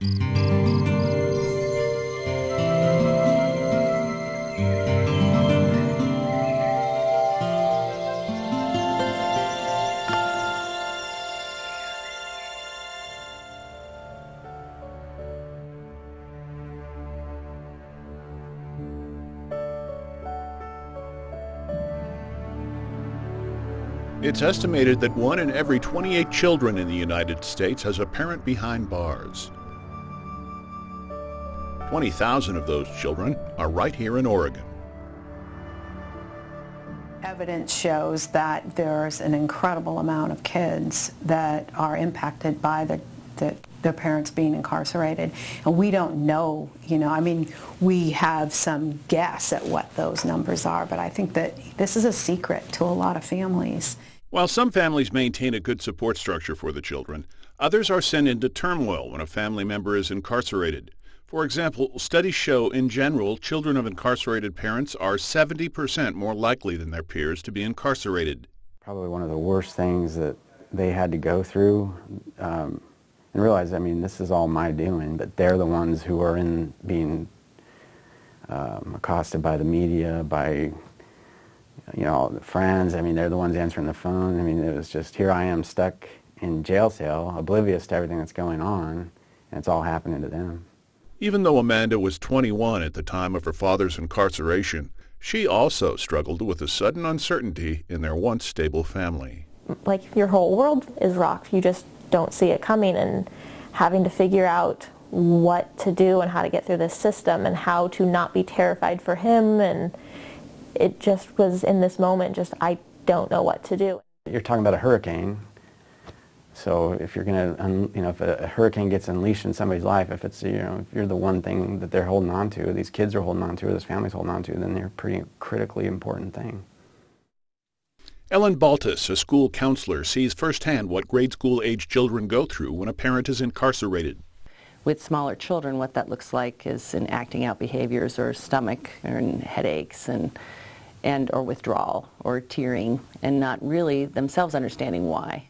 It's estimated that 1 in every 28 children in the United States has a parent behind bars. 20,000 of those children are right here in Oregon. Evidence shows that there's an incredible amount of kids that are impacted by their parents being incarcerated. And we don't know, we have some guess at what those numbers are, but I think that this is a secret to a lot of families. While some families maintain a good support structure for the children, others are sent into turmoil when a family member is incarcerated. For example, studies show in general children of incarcerated parents are 70% more likely than their peers to be incarcerated. Probably one of the worst things that they had to go through and realize, this is all my doing, but they're the ones who are being accosted by the media, by the friends. They're the ones answering the phone. It was just, here I am stuck in jail cell, oblivious to everything that's going on, and it's all happening to them. Even though Amanda was 21 at the time of her father's incarceration, she also struggled with a sudden uncertainty in their once stable family. Like your whole world is rocked. You just don't see it coming, and having to figure out what to do and how to get through this system and how to not be terrified for him. And it just was in this moment, I don't know what to do. You're talking about a hurricane. So if you're going to, if a hurricane gets unleashed in somebody's life, if it's, if you're the one thing that they're holding on to, these kids are holding on to, or this family's holding on to, then they're a pretty critically important thing. Ellen Baltus, a school counselor, sees firsthand what grade school-age children go through when a parent is incarcerated. With smaller children, what that looks like is in acting out behaviors or stomach or headaches and or withdrawal or tearing, and not really themselves understanding why.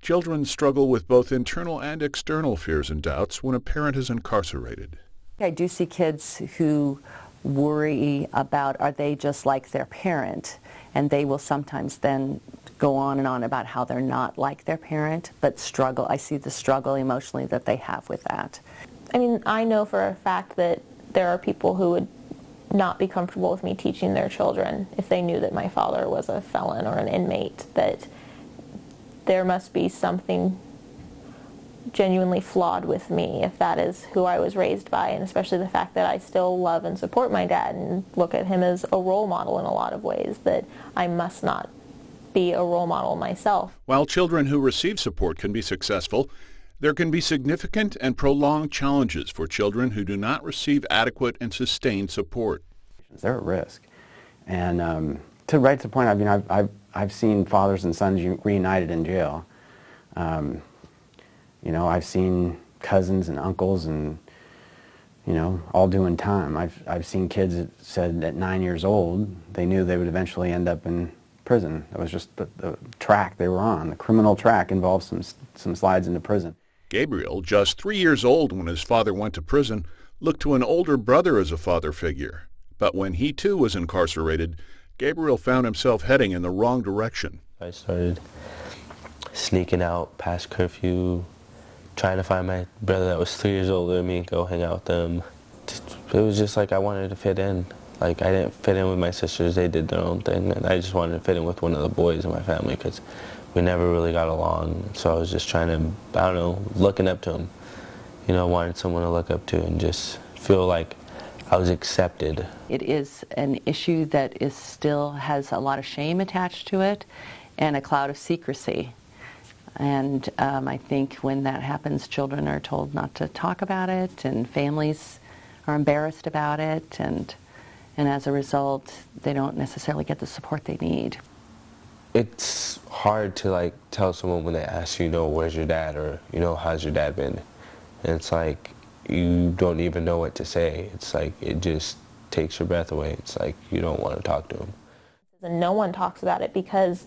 Children struggle with both internal and external fears and doubts when a parent is incarcerated. I do see kids who worry about, are they just like their parent? And they will sometimes then go on and on about how they're not like their parent, but struggle. I see the struggle emotionally that they have with that. I know for a fact that there are people who would not be comfortable with me teaching their children if they knew that my father was a felon or an inmate, that there must be something genuinely flawed with me if that is who I was raised by, and especially the fact that I still love and support my dad and look at him as a role model in a lot of ways, that I must not be a role model myself. While children who receive support can be successful, there can be significant and prolonged challenges for children who do not receive adequate and sustained support. They're at risk. And right to the point, I've seen fathers and sons reunited in jail. I've seen cousins and uncles and, all doing time. I've seen kids that said at 9 years old, they knew they would eventually end up in prison. It was just the track they were on. The criminal track involved some slides into prison. Gabriel, just 3 years old when his father went to prison, looked to an older brother as a father figure. But when he too was incarcerated, Gabriel found himself heading in the wrong direction. I started sneaking out past curfew, trying to find my brother that was 3 years older than me and go hang out with them. It was just like I wanted to fit in. I didn't fit in with my sisters, they did their own thing, and I just wanted to fit in with one of the boys in my family because we never really got along. So I was just trying to, looking up to him. Wanted someone to look up to and just feel like I was accepted. It is an issue that still has a lot of shame attached to it and a cloud of secrecy. And I think when that happens, children are told not to talk about it, and families are embarrassed about it, and as a result, they don't necessarily get the support they need. It's hard to tell someone when they ask you, where's your dad, or how's your dad been? And it's like you don't even know what to say. It's like it just takes your breath away. It's like you don't want to talk to him. And no one talks about it because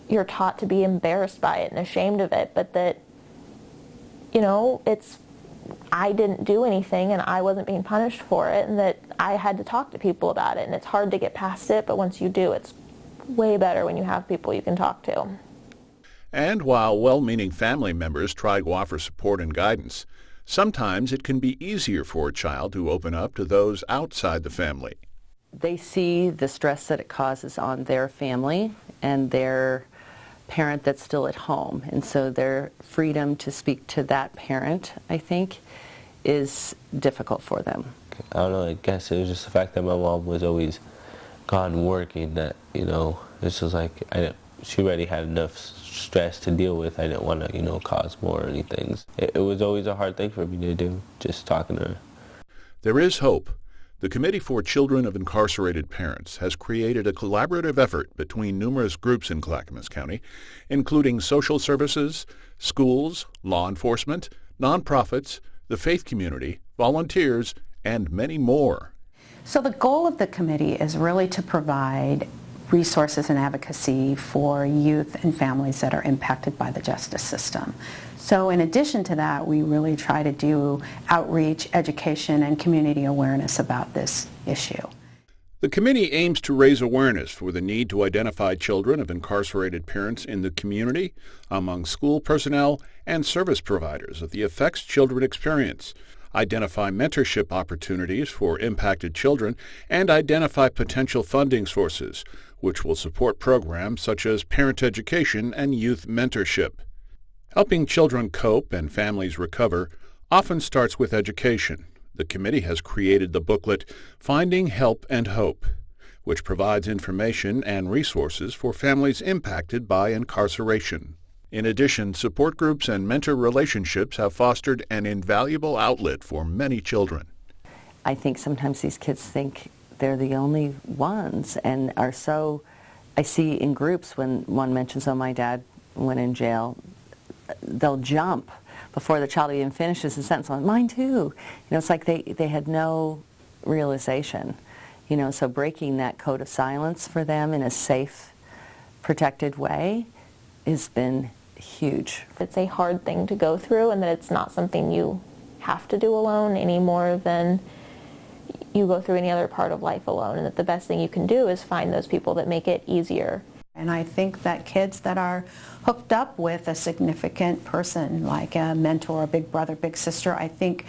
you're taught to be embarrassed by it and ashamed of it, but that, it's I didn't do anything and I wasn't being punished for it, and that I had to talk to people about it. And it's hard to get past it, but once you do, it's way better when you have people you can talk to. And while well-meaning family members try to offer support and guidance, sometimes it can be easier for a child to open up to those outside the family. They see the stress that it causes on their family and their parent that's still at home. And so their freedom to speak to that parent, I think, is difficult for them. I don't know, I guess it was just the fact that my mom was always gone working that, this was like, she already had enough stress to deal with. I didn't want to, cause more or anything. It was always a hard thing for me to do, just talking to her. There is hope. The Committee for Children of Incarcerated Parents has created a collaborative effort between numerous groups in Clackamas County, including social services, schools, law enforcement, nonprofits, the faith community, volunteers, and many more. So the goal of the committee is really to provide resources and advocacy for youth and families that are impacted by the justice system. So in addition to that, we really try to do outreach, education, and community awareness about this issue. The committee aims to raise awareness for the need to identify children of incarcerated parents in the community, among school personnel and service providers of the effects children experience, identify mentorship opportunities for impacted children, and identify potential funding sources, which will support programs such as parent education and youth mentorship. Helping children cope and families recover often starts with education. The committee has created the booklet Finding Help and Hope, which provides information and resources for families impacted by incarceration. In addition, support groups and mentor relationships have fostered an invaluable outlet for many children. I think sometimes these kids think they're the only ones and are so, I see in groups when one mentions, oh, my dad went in jail, they'll jump before the child even finishes the sentence. Like, mine too. It's like they had no realization. So breaking that code of silence for them in a safe, protected way has been huge. It's a hard thing to go through, and that it's not something you have to do alone any more than you go through any other part of life alone, and that the best thing you can do is find those people that make it easier. And I think that kids that are hooked up with a significant person, like a mentor, a big brother, big sister, I think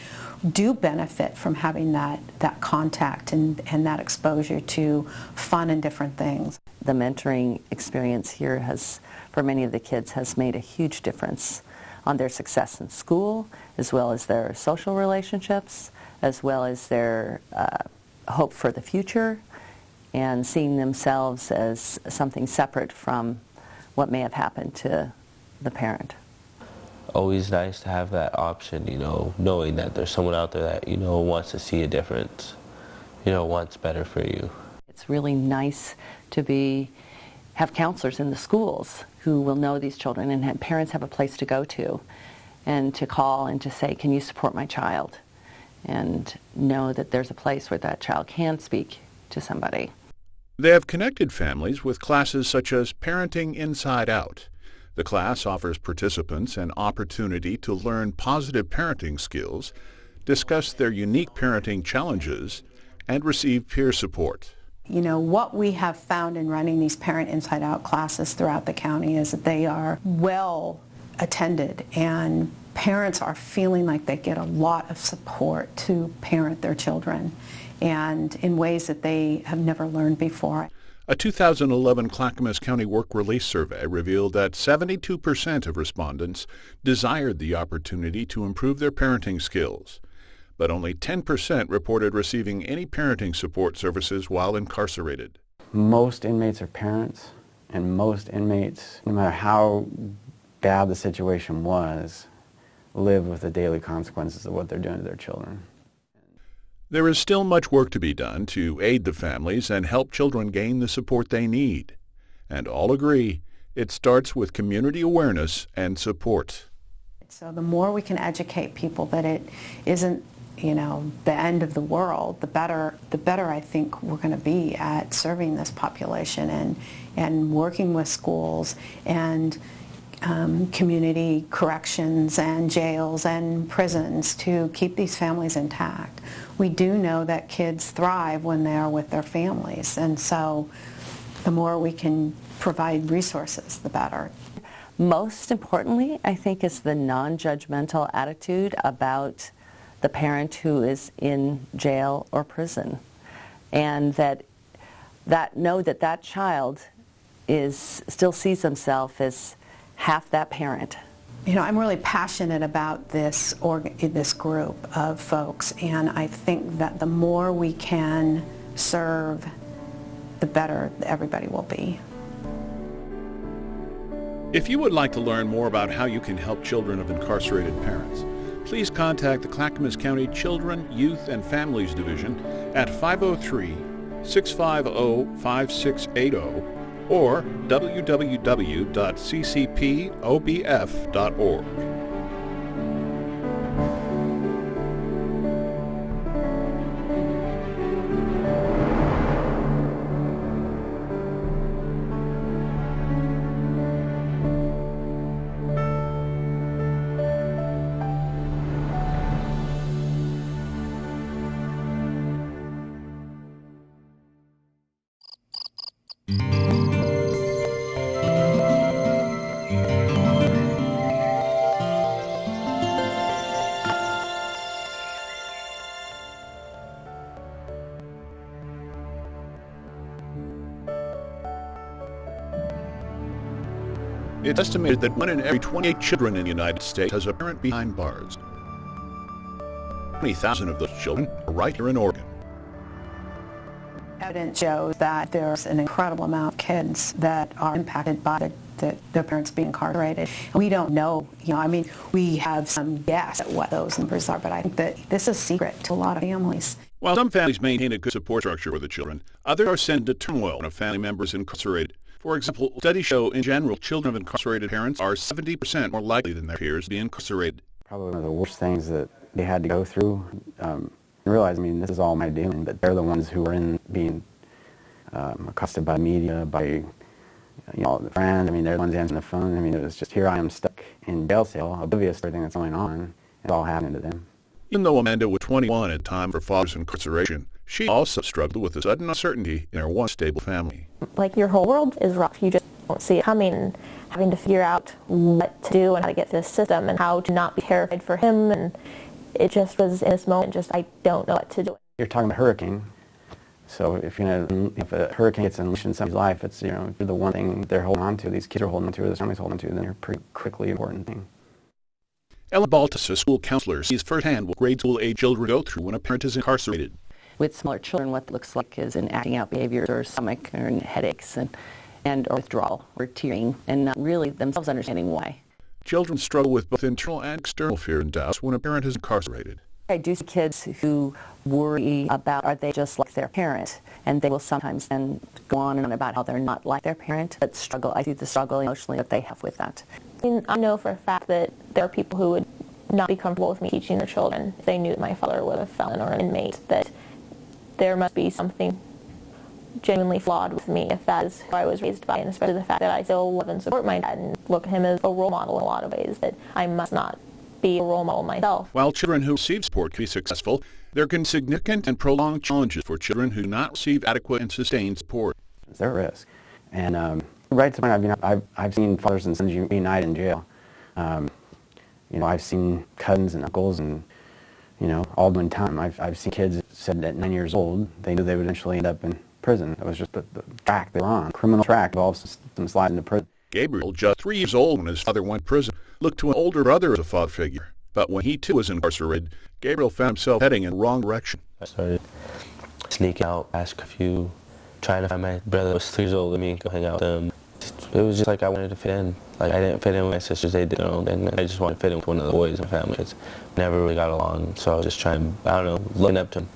do benefit from having that contact and that exposure to fun and different things. The mentoring experience here has, for many of the kids, has made a huge difference on their success in school, as well as their social relationships, as well as their hope for the future, and seeing themselves as something separate from what may have happened to the parent. Always nice to have that option, knowing that there's someone out there that, wants to see a difference, wants better for you. It's really nice to have counselors in the schools who will know these children, and parents have a place to go to and to call and to say, can you support my child? And know that there's a place where that child can speak to somebody. They have connected families with classes such as Parenting Inside Out. The class offers participants an opportunity to learn positive parenting skills, discuss their unique parenting challenges, and receive peer support. What we have found in running these Parent Inside Out classes throughout the county is that they are well attended, and parents are feeling like they get a lot of support to parent their children, and in ways that they have never learned before. A 2011 Clackamas County Work Release Survey revealed that 72% of respondents desired the opportunity to improve their parenting skills, but only 10% reported receiving any parenting support services while incarcerated. Most inmates are parents, and most inmates, no matter how bad the situation was, live with the daily consequences of what they're doing to their children. There is still much work to be done to aid the families and help children gain the support they need. And all agree it starts with community awareness and support. So the more we can educate people that it isn't, the end of the world, the better I think we're going to be at serving this population and working with schools and community corrections and jails and prisons to keep these families intact. We do know that kids thrive when they are with their families, and so the more we can provide resources, the better. Most importantly, I think, is the non-judgmental attitude about the parent who is in jail or prison, and that child still sees himself as half that parent. You know, I'm really passionate about this group of folks, and I think that the more we can serve, the better everybody will be. If you would like to learn more about how you can help children of incarcerated parents, please contact the Clackamas County Children, Youth, and Families Division at 503-650-5680 or www.ccpobf.org. It's estimated that 1 in every 28 children in the United States has a parent behind bars. 20,000 of those children are right here in Oregon. Evidence shows that there's an incredible amount of kids that are impacted by their parents being incarcerated. We don't know, we have some guess at what those numbers are, but I think that this is a secret to a lot of families. While some families maintain a good support structure for the children, others are sent into turmoil when a family member is incarcerated. For example, studies show in general children of incarcerated parents are 70% more likely than their peers to be incarcerated. Probably one of the worst things that they had to go through. Realize, this is all my doing, but they're the ones who are being accosted by media, by the friends. They're the ones answering the phone. It was just, here I am stuck in jail cell, oblivious to everything that's going on. It's all happening to them. Even though Amanda was 21 at the time of her father's incarceration, she also struggled with the sudden uncertainty in her once stable family. Like, your whole world is rough. You just don't see it coming, and having to figure out what to do and how to get through the system and how to not be terrified for him. And it just was, in this moment, I don't know what to do. You're talking about a hurricane. So if a hurricane gets unleashed in somebody's life, it's you're the one thing they're holding on to, these kids are holding on to, or the family's holding on to, then you're a pretty critically important thing. Ellen Baltus, a school counselor, sees firsthand what grade school-age children go through when a parent is incarcerated. With smaller children, what it looks like is in acting out behaviors or stomach or headaches and or withdrawal or tearing, and not really themselves understanding why. Children struggle with both internal and external fear and doubts when a parent is incarcerated. I do see kids who worry about, are they just like their parent? And they will sometimes then go on and on about how they're not like their parent, but struggle. I see the struggle emotionally that they have with that. I know for a fact that there are people who would not be comfortable with me teaching their children if they knew that my father was a felon or an inmate, that there must be something genuinely flawed with me if that is who I was raised by, and especially the fact that I still love and support my dad and look at him as a role model in a lot of ways, that I must not be a role model myself. While children who receive support can be successful, there can be significant and prolonged challenges for children who do not receive adequate and sustained support. It's their risk. And right to the point, I've seen fathers and sons reunited in jail. I've seen cousins and uncles and all doing time. I've seen kids that said at 9 years old they knew they would eventually end up in prison. It was just the track they were on. Criminal track involves some slide into prison. Gabriel, just 3 years old when his father went to prison, looked to an older brother as a father figure. But when he too was incarcerated, Gabriel found himself heading in the wrong direction. I started sneaking out past curfew, trying to find my brother that was 3 years older than me and go hang out with him. It was just like I wanted to fit in. Like, I didn't fit in with my sisters, they did their own thing. I just wanted to fit in with one of the boys in my family. We never really got along, so I was just trying, looking up to him.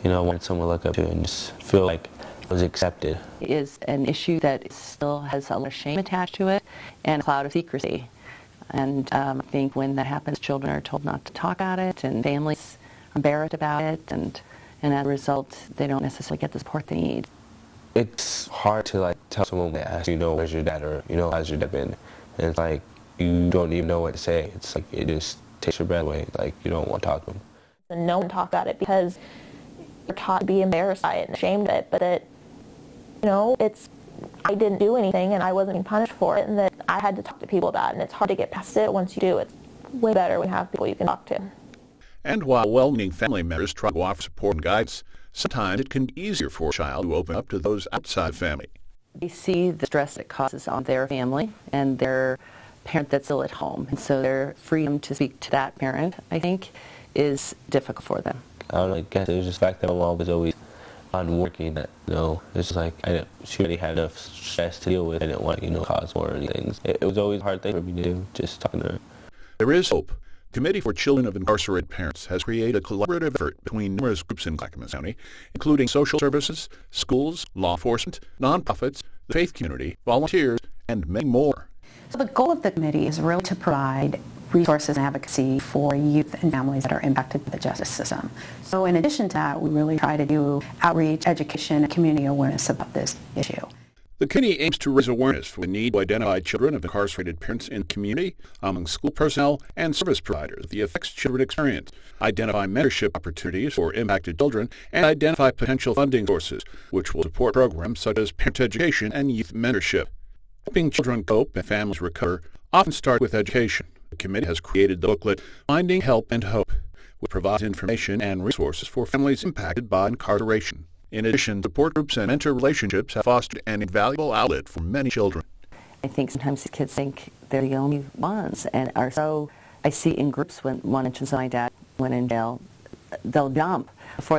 I wanted someone to look up to and just feel like I was accepted. It is an issue that still has a lot of shame attached to it and a cloud of secrecy. And I think when that happens, children are told not to talk about it, and families are embarrassed about it, and as a result, they don't necessarily get the support they need. It's hard to tell someone when they ask, where's your dad, or how's your dad been? And it's like, you don't even know what to say. It's like it just takes your breath away. Like you don't want to talk to them. And no one talked about it because you're taught to be embarrassed by it and ashamed of it, but that, you know, I didn't do anything and I wasn't being punished for it, and that I had to talk to people about it, and it's hard to get past it. Once you do, it's way better when you have people you can talk to. And while well-meaning family members try to offer support and guidance, sometimes it can be easier for a child to open up to those outside family. They see the stress it causes on their family and their parent that's still at home. And so their freedom to speak to that parent, I think, is difficult for them. I don't know, I guess it was just the fact that my mom was always on working that, you know, it's just like she already had enough stress to deal with. I didn't want to, cause more or anything. It was always a hard thing for me to do, just talking to her. There is hope. The Committee for Children of Incarcerated Parents has created a collaborative effort between numerous groups in Clackamas County, including social services, schools, law enforcement, nonprofits, the faith community, volunteers, and many more. So the goal of the committee is really to provide resources and advocacy for youth and families that are impacted by the justice system. So in addition to that, we really try to do outreach, education, and community awareness about this issue. The committee aims to raise awareness for the need to identify children of incarcerated parents in the community, among school personnel and service providers, the effects children experience, identify mentorship opportunities for impacted children, and identify potential funding sources, which will support programs such as parent education and youth mentorship. Helping children cope and families recover often starts with education. The committee has created the booklet, Finding Help and Hope, which provides information and resources for families impacted by incarceration. In addition, support groups and mentor relationships have fostered an invaluable outlet for many children. I think sometimes the kids think they're the only ones and are so, I see in groups when one mentions my dad went in jail, they'll jump before